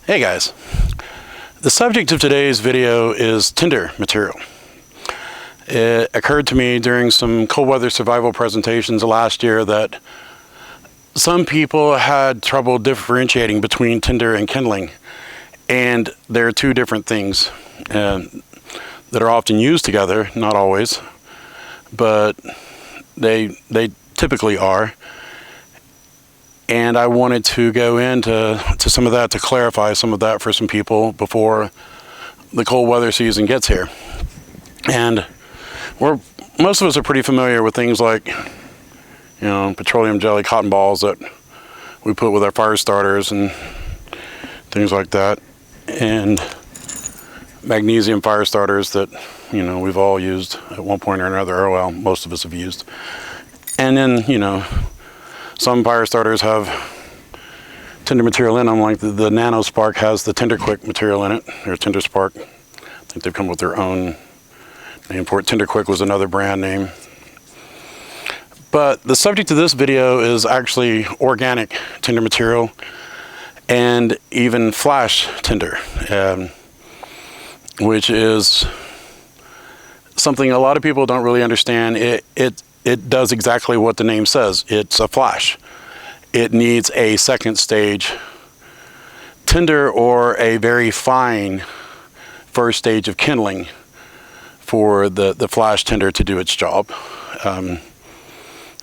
Hey guys, the subject of today's video is tinder material. It occurred to me during some cold weather survival presentations last year that some people had trouble differentiating between tinder and kindling, and they're two different things that are often used together, not always, but they typically are. And I wanted to go into some of that to clarify some of that for some people before the cold weather season gets here. And most of us are pretty familiar with things like, petroleum jelly cotton balls that we put with our fire starters and things like that, and magnesium fire starters that we've all used at one point or another, or well, most of us have used. And then some fire starters have tinder material in them, like the Nano Spark has the Tinder Quick material in it, or Tinder Spark. I think they've come with their own name for it. Tinder Quick was another brand name. But the subject of this video is actually organic tinder material and even flash tinder, which is something a lot of people don't really understand. It does exactly what the name says. It's a flash. It needs a second stage tinder or a very fine first stage of kindling for the flash tinder to do its job.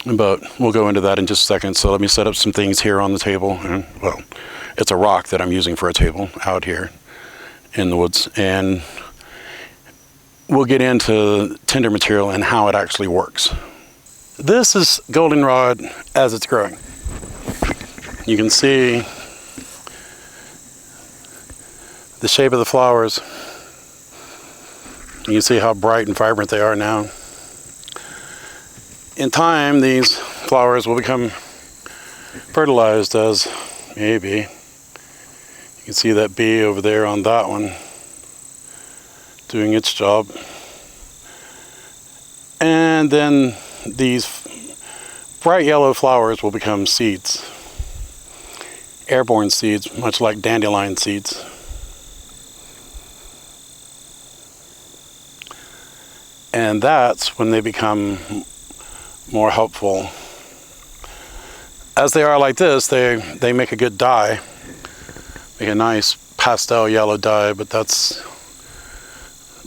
But we'll go into that in just a second. So let me set up some things here on the table. Well, it's a rock that I'm using for a table out here in the woods. And we'll get into tinder material and how it actually works. This is goldenrod as it's growing. You can see the shape of the flowers. You can see how bright and vibrant they are now. In time, these flowers will become fertilized as maybe. You can see that bee over there on that one doing its job. And then these bright yellow flowers will become seeds, airborne seeds, much like dandelion seeds. And that's when they become more helpful. As they are like this, they make a good dye, make a nice pastel yellow dye, but that's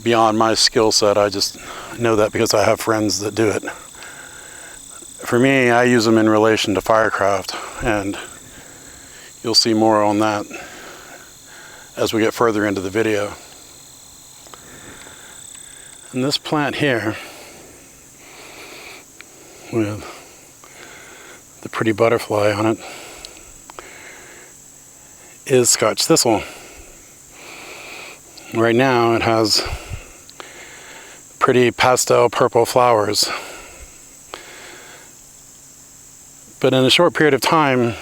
beyond my skill set. I just know that because I have friends that do it. For me, I use them in relation to firecraft, and you'll see more on that as we get further into the video. And this plant here, with the pretty butterfly on it, is Scotch thistle. Right now it has pretty pastel purple flowers. But in a short period of time,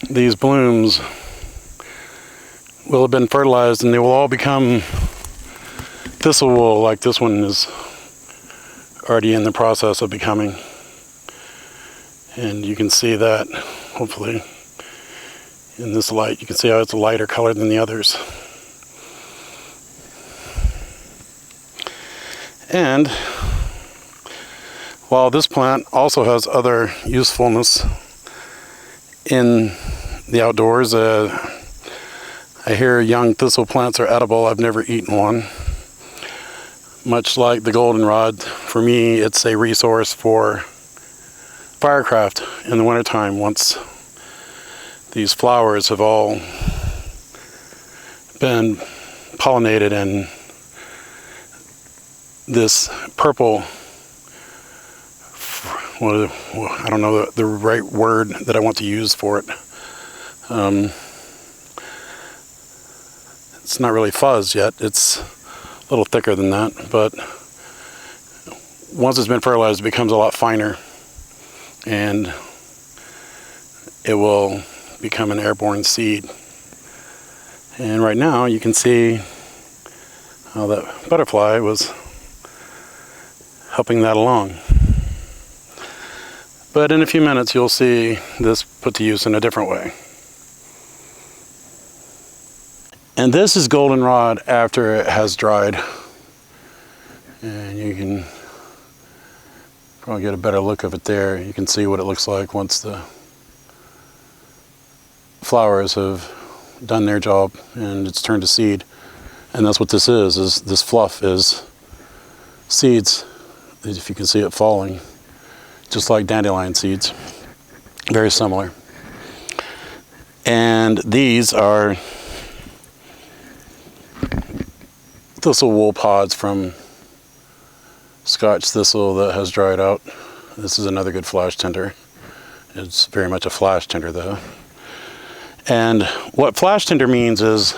these blooms will have been fertilized and they will all become thistle wool, like this one is already in the process of becoming. And you can see that, hopefully, in this light. You can see how it's a lighter color than the others. And while this plant also has other usefulness in the outdoors, I hear young thistle plants are edible. I've never eaten one. Much like the goldenrod, for me it's a resource for firecraft in the wintertime once these flowers have all been pollinated and this purple, I don't know the right word that I want to use for it. It's not really fuzz yet. It's a little thicker than that, but once it's been fertilized, it becomes a lot finer, and it will become an airborne seed. And right now, you can see how that butterfly was helping that along. But in a few minutes, you'll see this put to use in a different way. And this is goldenrod after it has dried. And you can probably get a better look of it there. You can see what it looks like once the flowers have done their job and it's turned to seed. And that's what this is this fluff is seeds, if you can see it falling, just like dandelion seeds. Very similar. And these are thistle wool pods from Scotch thistle that has dried out. This is another good flash tinder. It's very much a flash tinder though. And what flash tinder means is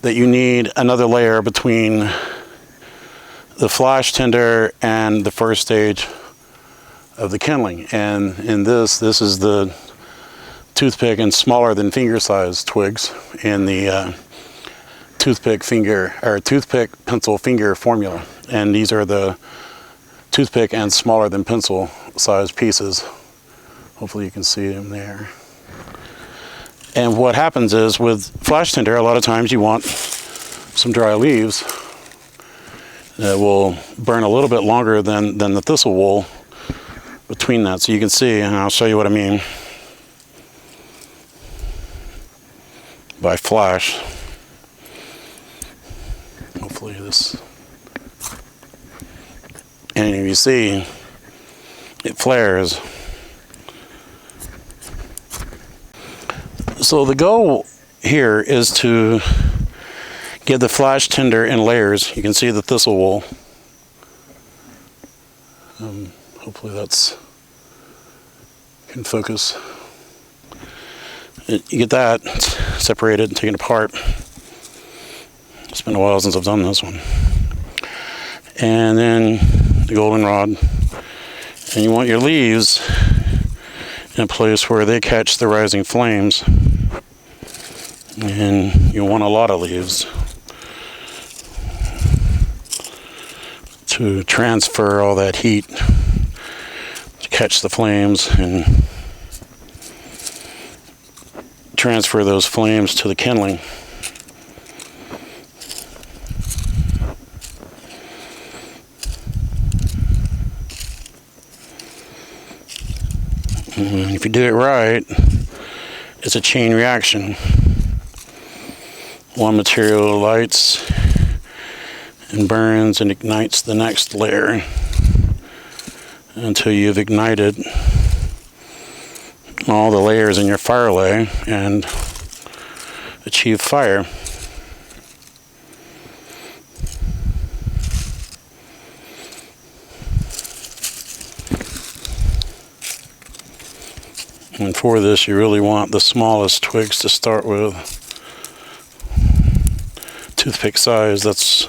that you need another layer between the flash tinder and the first stage of the kindling. And in this is the toothpick and smaller than finger size twigs in the toothpick pencil finger formula. And these are the toothpick and smaller than pencil size pieces. Hopefully you can see them there. And what happens is with flash tinder, a lot of times you want some dry leaves that will burn a little bit longer than the thistle wool between that. So you can see, and I'll show you what I mean by flash. Hopefully this, and if you see, it flares. So the goal here is to get the flash tinder in layers. You can see the thistle wool. Hopefully that's can focus. You get that separated and taken apart. It's been a while since I've done this one. And then the goldenrod. And you want your leaves in a place where they catch the rising flames. And you want a lot of leaves to transfer all that heat, to catch the flames and transfer those flames to the kindling. And if you do it right, it's a chain reaction. One material lights and burns and ignites the next layer until you've ignited all the layers in your fire lay and achieve fire. And for this, you really want the smallest twigs to start with. Toothpick size, that's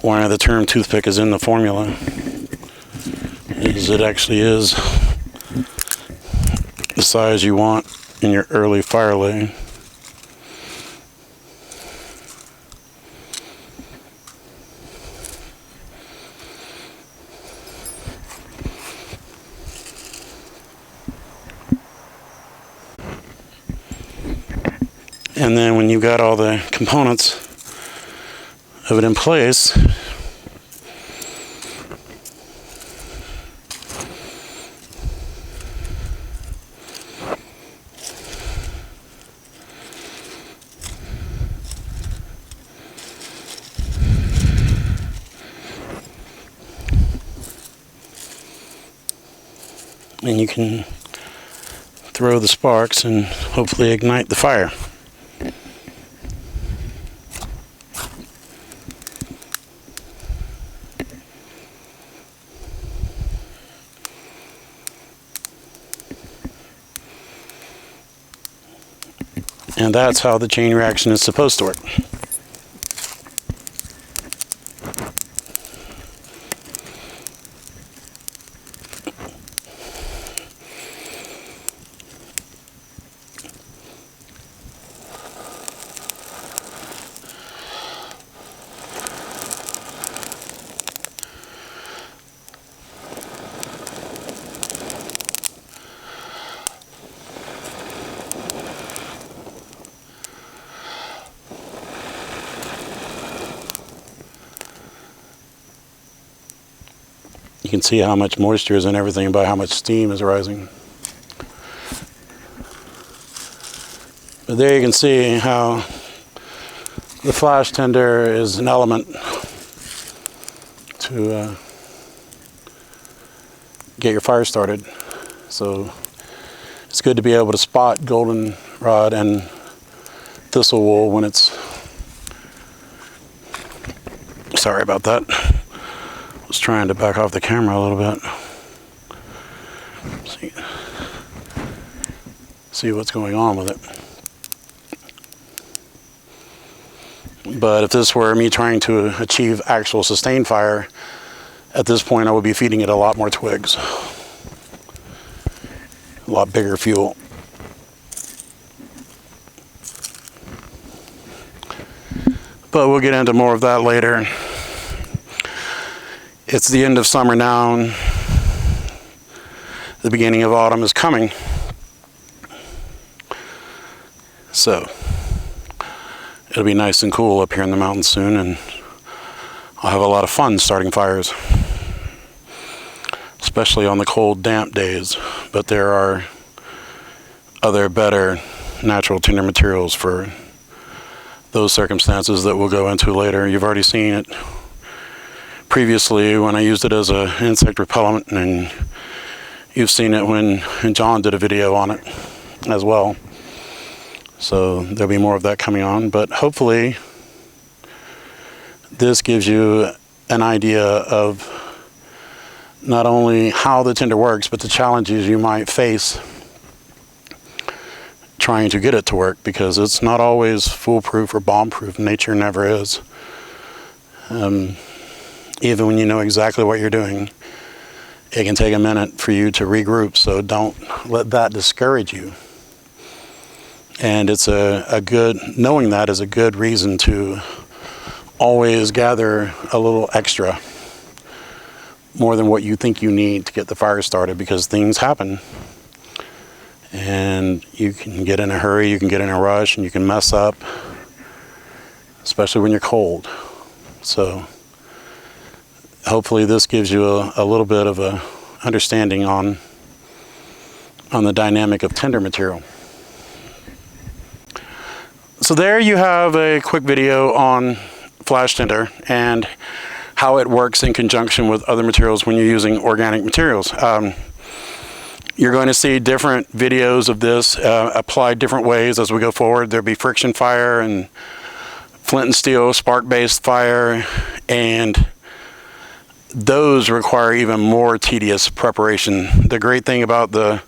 why the term toothpick is in the formula, is it actually is the size you want in your early fire lay. And then when you've got all the components of it in place, and you can throw the sparks and hopefully ignite the fire. And that's how the chain reaction is supposed to work. You can see how much moisture is in everything by how much steam is rising. But there you can see how the flash tinder is an element to get your fire started. So it's good to be able to spot goldenrod and thistlewood when it's... Sorry about that. I was trying to back off the camera a little bit. See what's going on with it. But if this were me trying to achieve actual sustained fire, at this point I would be feeding it a lot more twigs. A lot bigger fuel. But we'll get into more of that later. It's the end of summer now, and the beginning of autumn is coming. So it'll be nice and cool up here in the mountains soon, and I'll have a lot of fun starting fires, especially on the cold, damp days. But there are other better natural tinder materials for those circumstances that we'll go into later. You've already seen it previously when I used it as an insect repellent, and you've seen it when John did a video on it as well. So there'll be more of that coming on, but hopefully this gives you an idea of not only how the tinder works, but the challenges you might face trying to get it to work, because it's not always foolproof or bomb-proof. Nature never is. Even when you know exactly what you're doing, it can take a minute for you to regroup, so don't let that discourage you. And it's knowing that is a good reason to always gather a little extra, more than what you think you need to get the fire started, because things happen. And you can get in a hurry, you can get in a rush, and you can mess up, especially when you're cold. So hopefully this gives you a little bit of a understanding on the dynamic of tinder material. So there you have a quick video on flash tinder and how it works in conjunction with other materials when you're using organic materials. You're going to see different videos of this applied different ways as we go forward. There'll be friction fire and flint and steel spark-based fire, and those require even more tedious preparation. The great thing about the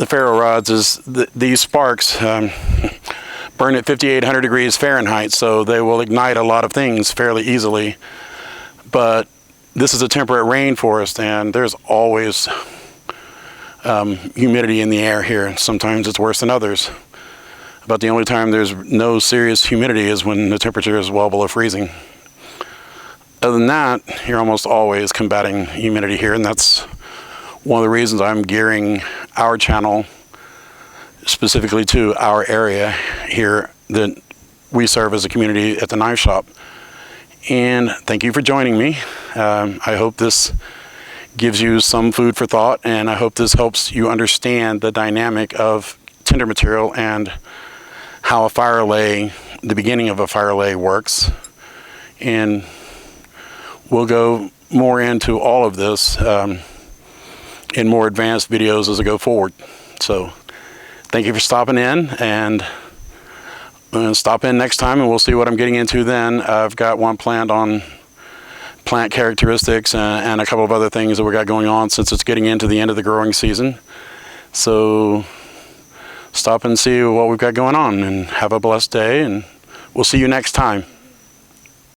ferro rods is these sparks burn at 5,800 degrees Fahrenheit, so they will ignite a lot of things fairly easily. But this is a temperate rainforest, and there's always humidity in the air here. Sometimes it's worse than others. About the only time there's no serious humidity is when the temperature is well below freezing. Other than that, you're almost always combating humidity here, and that's one of the reasons I'm gearing our channel specifically to our area here that we serve as a community at the knife shop. And thank you for joining me. I hope this gives you some food for thought, and I hope this helps you understand the dynamic of tinder material and how a fire lay, the beginning of a fire lay, works. And we'll go more into all of this in more advanced videos as I go forward. So thank you for stopping in, and stop in next time and we'll see what I'm getting into then. I've got one planned on plant characteristics and a couple of other things that we got going on since it's getting into the end of the growing season. So stop and see what we've got going on, and have a blessed day, and we'll see you next time.